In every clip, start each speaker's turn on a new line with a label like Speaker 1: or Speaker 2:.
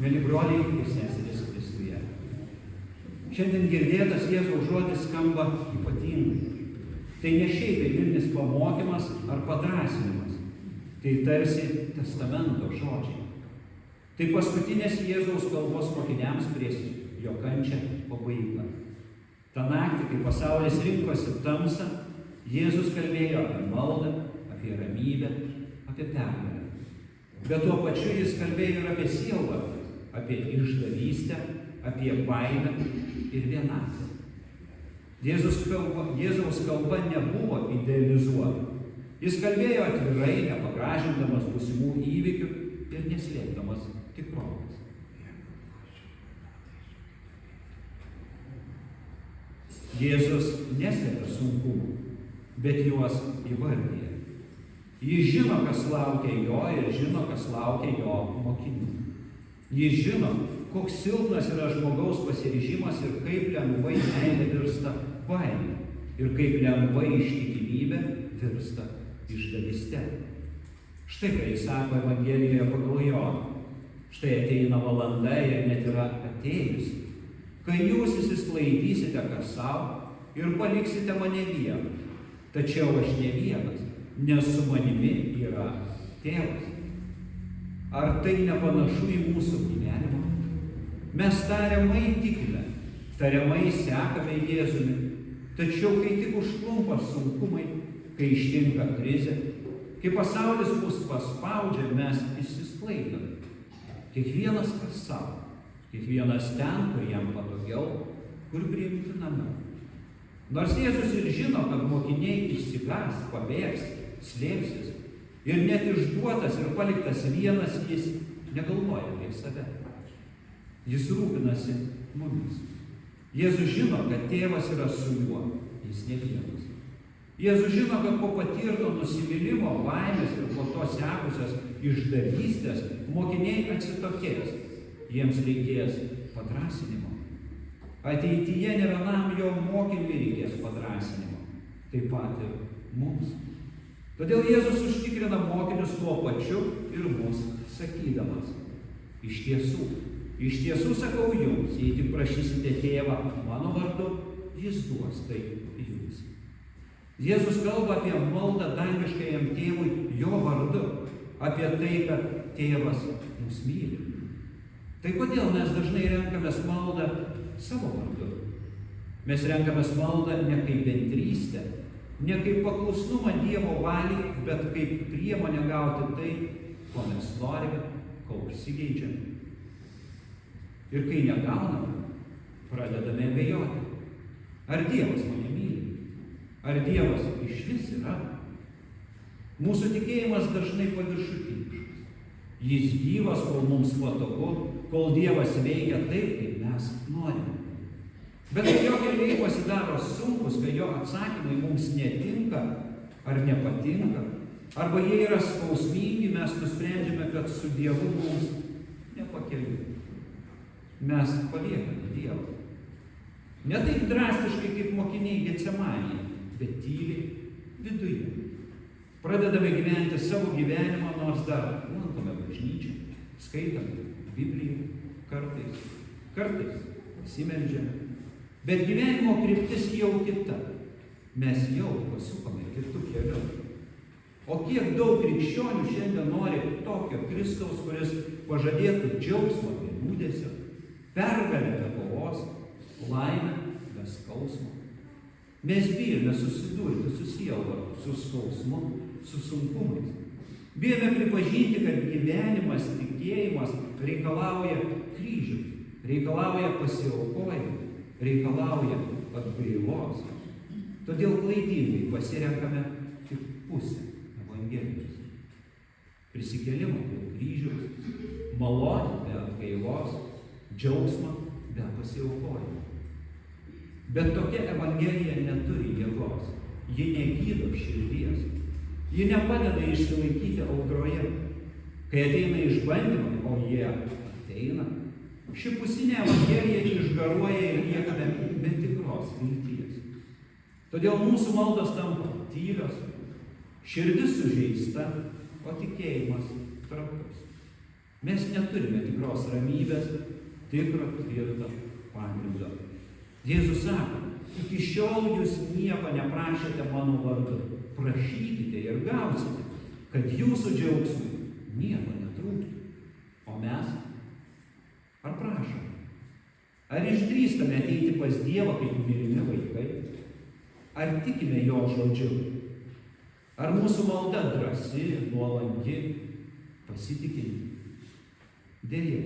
Speaker 1: Mėly broliai ir seserys Kristuje. Šiandien girdėtas Jėzaus žodis skamba ypatingai. Tai ne šiaip eilinis pamokymas ar padrąsinimas. Tai tarsi testamento žodžiai. Tai paskutinės Jėzaus kalbos mokiniams prieš jo kančią pabaiga. Ta naktį, kai pasaulis rinkosi tamsą, Jėzus kalbėjo apie maldą, apie ramybę, apie pergalę. Bet tuo pačiu jis kalbėjo ir apie sielvartą, apie išdavystę, apie baimę ir vienatvę. Jėzaus kalba nebuvo idealizuota. Jis kalbėjo atvirai, nepagražindamas būsimų įvykių ir neslėpdamas tikrovės. Jėzus neslėpia sunkumų, bet juos įvardija. Jis žino, kas laukia jo ir žino, kas laukia jo mokinių. Jis žino, koks silpnas yra žmogaus pasiryžimas ir kaip lengvai meilė virsta baimė ir kaip lengvai ištikimybė virsta išdavyste. Štai ką jis sako Evangelijoje pagal Joną. Štai ateina valanda ir net yra atėjusi, kai jūs įsisklaidysite kas savo ir paliksite mane vieną. Tačiau aš ne vienas, nes su manimi yra Tėvas. Ar tai nepanašu į mūsų gyvenimą? Mes tariamai tikime, tariamai sekame Jėzumi, tačiau kai tik užklumpa sunkumai, kai ištinka krizė, kai pasaulis mus paspaudžia, mes išsisklaidome. Kiekvienas kas savo, kiekvienas ten, kur jam patogiau, kur priimtinamiau. Nors Jėzus ir žino, kad mokiniai išsigas, pabėgs, slėpsis ir net išduotas ir paliktas vienas, jis negalvoja apie save. Jis rūpinasi mumis. Jėzus žino, kad Tėvas yra su juo, jis ne vienas. Jėzus žino, kad po patirto nusivylimo, baimės ir po to sekusios išdavystės mokiniai atsitokės. Jiems reikės padrąsinimo. Ateityje ne vienam jo mokiniui reikės padrąsinimo. Taip pat ir mums. Todėl Jėzus užtikrina mokinius tuo pačiu ir mus sakydamas. Iš tiesų sakau jums, jei tik prašysite Tėvą mano vardu, jis duos tai jums. Jėzus kalba apie maldą dangiškajam Tėvui jo vardu, apie tai, kad Tėvas mus myli. Tai kodėl mes dažnai renkamės maldą savo vardu? Mes renkamės maldą ne kaip bendrystę, ne kaip paklusnumą Dievo valiai, bet kaip priemonę gauti tai, ko mes norime, ko užsigeidžiame. Ir kai negauname, pradedame abejoti. Ar Dievas mane myli? Ar Dievas išvis yra? Mūsų tikėjimas dažnai paviršutiniškas. Jis gyvas, kol mums patogu, kol Dievas veikia taip, kaip mes norime. Bet kai jo keliai pasidaro sunkus, kai jo atsakymai mums netinka ar nepatinka, arba jie yra skausmingi, mes nusprendžiame, kad su Dievu mums nepakeliui. Mes paliekame Dievą. Ne taip drastiškai kaip mokiniai Getsemanėje, bet tyliai viduje. Pradedame gyventi savo gyvenimą, nors dar lankome bažnyčią, skaitome Bibliją, kartais pasimeldžiame. Bet gyvenimo kryptis jau kita. Mes jau pasukome kitų kelių. O kiek daug krikščionių šiandien nori tokio Kristaus, kuris pažadėtų džiaugsmą be liūdesio, pergalę be kovos, laimę be skausmo. Mes bijome susidurti su sielvartu, su skausmu, su sunkumais. Bijome pripažinti, kad gyvenimas, tikėjimas reikalauja kryžių, reikalauja pasiaukojimo, reikalauja atgailos. Todėl klaidingai pasirenkame tik pusę Evangelijos. Prisikėlimą be kryžiaus, malonę be atgailos, džiaugsmą be pasiaukojimo. Bet tokia Evangelija neturi jėgos. Ji negydo širdies. Ji nepadeda išsilaikyti audroje. Kai ateina išbandymai, o jie ateina, ši pusinė Evangelija išgaruoja ir liekame be tikros vilties. Todėl mūsų maldos tampa tylios, širdis sužeista, o tikėjimas trapus. Mes neturime tikros ramybės, tikro tvirto pagrindo. Jėzus sako, iki šiol jūs nieko neprašėte mano vardu. Prašykite ir gausite, kad jūsų džiaugsmui nieko netrūktų. O mes? Ar prašome? Ar išdrįstame ateiti pas Dievą kaip mylimi vaikai? Ar tikime jo žodžiu? Ar mūsų malda drąsi, nuolanki, pasitikinti? Deja,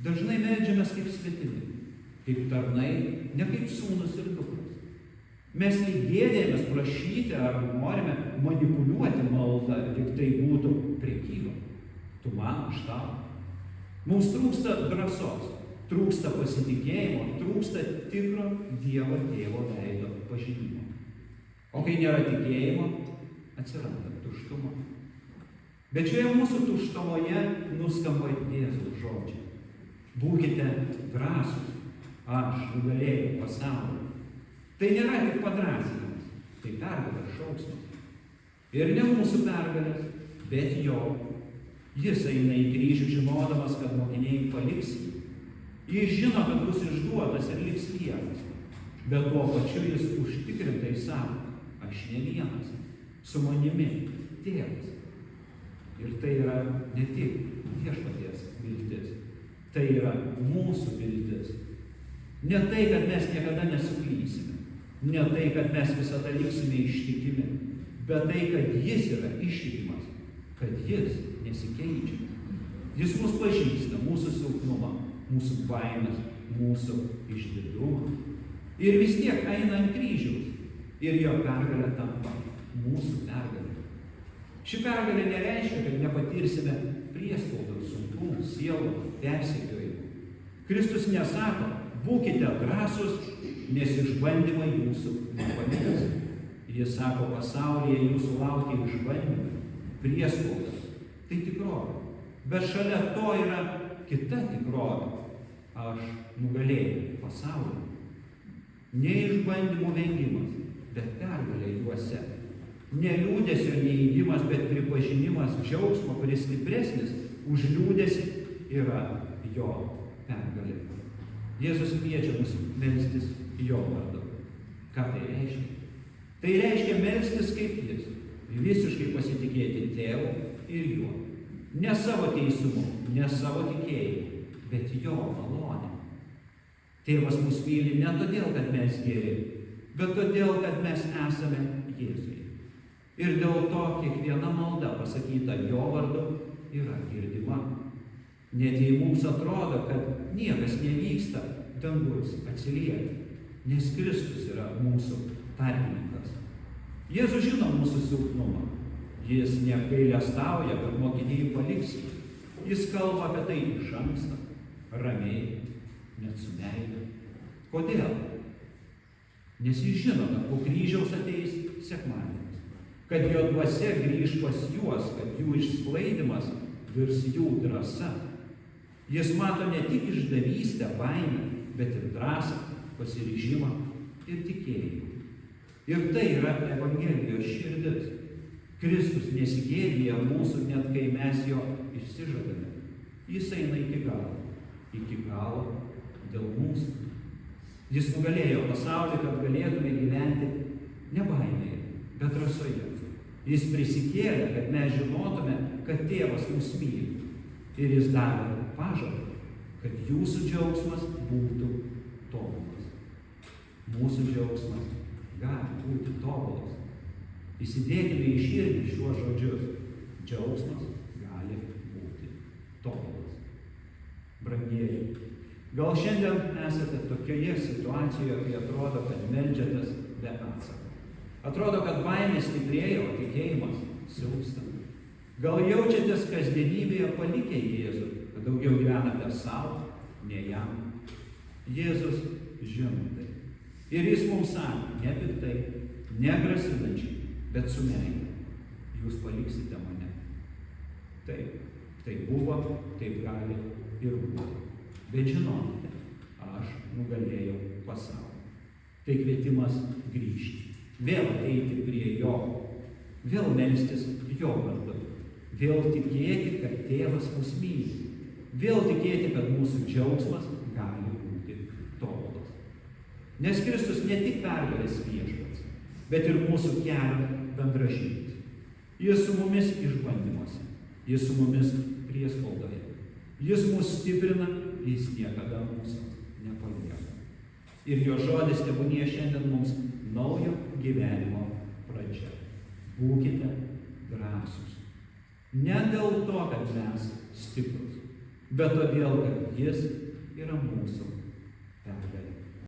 Speaker 1: dažnai meldžiamės kaip svetimi, kaip tarnai, ne kaip sūnus ir dukros. Mes lyg gėdėjamės prašyti ar norime manipuliuoti maldą, tik tai būtų prekyba. Tu man, aš tau. Mums trūksta drąsos, trūksta pasitikėjimo, trūksta tikro Dievo Tėvo veido pažinimo. O kai nėra tikėjimo, atsiranda tuštuma. Bet šioje mūsų tuštumoje nuskamba Jėzaus žodžiai. Būkite drąsūs, aš nugalėjau pasaulį. Tai nėra tik padrąsinimas, tai pergalės šauksmas. Ir ne mūsų pergalės, bet jo. Jis eina į kryžių žinodamas, kad mokiniai paliks jį. Jis žino, kad bus išduotas ir liks vienas. Bet tuo pačiu jis užtikrintai sako, aš ne vienas, su manimi Tėvas. Ir tai yra ne tik viešpaties viltis, tai yra mūsų viltis. Ne tai, kad mes niekada nesuklysime, ne tai, kad mes visada liksime ištikimi, bet tai, kad jis yra ištikimas, kad jis nesikeičia. Jis mus pažįsta, mūsų silpnumą, mūsų baimės, mūsų išdidumą. Ir vis tiek eina ant kryžiaus ir jo pergalė tampa mūsų pergalė. Ši pergalė nereiškia, kad nepatirsime priespaudos, sunkumų, sielų, persekiojimų. Kristus nesako, būkite drąsūs, nes išbandymai jūsų nepaliks. Jis sako, pasaulyje jūsų laukia išbandymai, priespauda. Tai tikrovė. Bet šalia to yra kita tikrovė. Aš nugalėjau pasaulį. Ne išbandymų vengimas, bet pergalė juose. Ne liūdesio neįgimas, bet pripažinimas džiaugsmo, kuris stipresnis už liūdesį yra jo pergalė. Jėzus kviečia mus melstis jo vardu. Ką tai reiškia? Tai reiškia melstis kaip jis, visiškai pasitikėti Tėvu ir juo. Ne savo teisumu, ne savo tikėjimu, bet jo malonė. Tėvas mus myli ne todėl, kad mes geri, bet todėl, kad mes esame Jėzuje. Ir dėl to kiekviena malda pasakyta jo vardu yra girdima. Net jei mums atrodo, kad niekas nevyksta, dangus atsilieka, nes Kristus yra mūsų tarpininkas. Jėzus žino mūsų silpnumą. Jis negailestauja, kad mokiniai paliks jį. Jis kalba apie tai iš anksto, ramiai, net su meile. Kodėl? Nes jis žino, kad po kryžiaus ateis sekmadienis. Kad jo dvasia grįž pas juos, kad jų išsklaidimas virs jų drąsa. Jis mato ne tik išdavystę, baimę, bet ir drąsą, pasiryžimą ir tikėjimą. Ir tai yra Evangelijos širdis. Kristus nesigėdija mūsų, net kai mes jo išsižadame. Jis eina iki galo dėl mūsų. Jis nugalėjo pasaulį, kad galėtume gyventi ne baimėje, bet drąsoje. Jis prisikėlė, kad mes žinotume, kad Tėvas mus myli. Ir jis davė pažadą, kad jūsų džiaugsmas būtų tobulas. Mūsų džiaugsmas gali būti tobulas. Įsidėkime į širdį šiuos žodžius. Džiaugsmas gali būti tobulas. Brangieji, gal šiandien esate tokioje situacijoje, kai atrodo, kad meldžiatės be atsako. Atrodo, kad baimė stiprėja, o tikėjimas silpsta. Gal jaučiatės kasdienybėje palikę Jėzų, kad daugiau gyvenate savo, ne jam. Jėzus žino tai. Ir jis mums sako, ne piktai, ne grasinančiai, bet su meile. Jūs paliksite mane. Taip, tai buvo, taip gali ir būti. Bet žinokite, aš nugalėjau pasaulį. Tai kvietimas grįžti. Vėl eiti prie jo. Vėl melstis jo vardu. Vėl tikėti, kad tėvas mus myli. Vėl tikėti, kad mūsų džiaugsmas gali būti tobulas. Nes Kristus ne tik pergalės viešpats, bet ir mūsų kelio bendražygis. Jis su mumis išbandymuose, jis su mumis priespaudoje. Jis mus stiprina, jis niekada mūsų nepalieka. Ir jo žodis tebūnie šiandien mums naujo gyvenimo pradžia. Būkite drąsūs. Ne dėl to, kad mes stiprus, bet todėl, kad jis yra mūsų pergalė.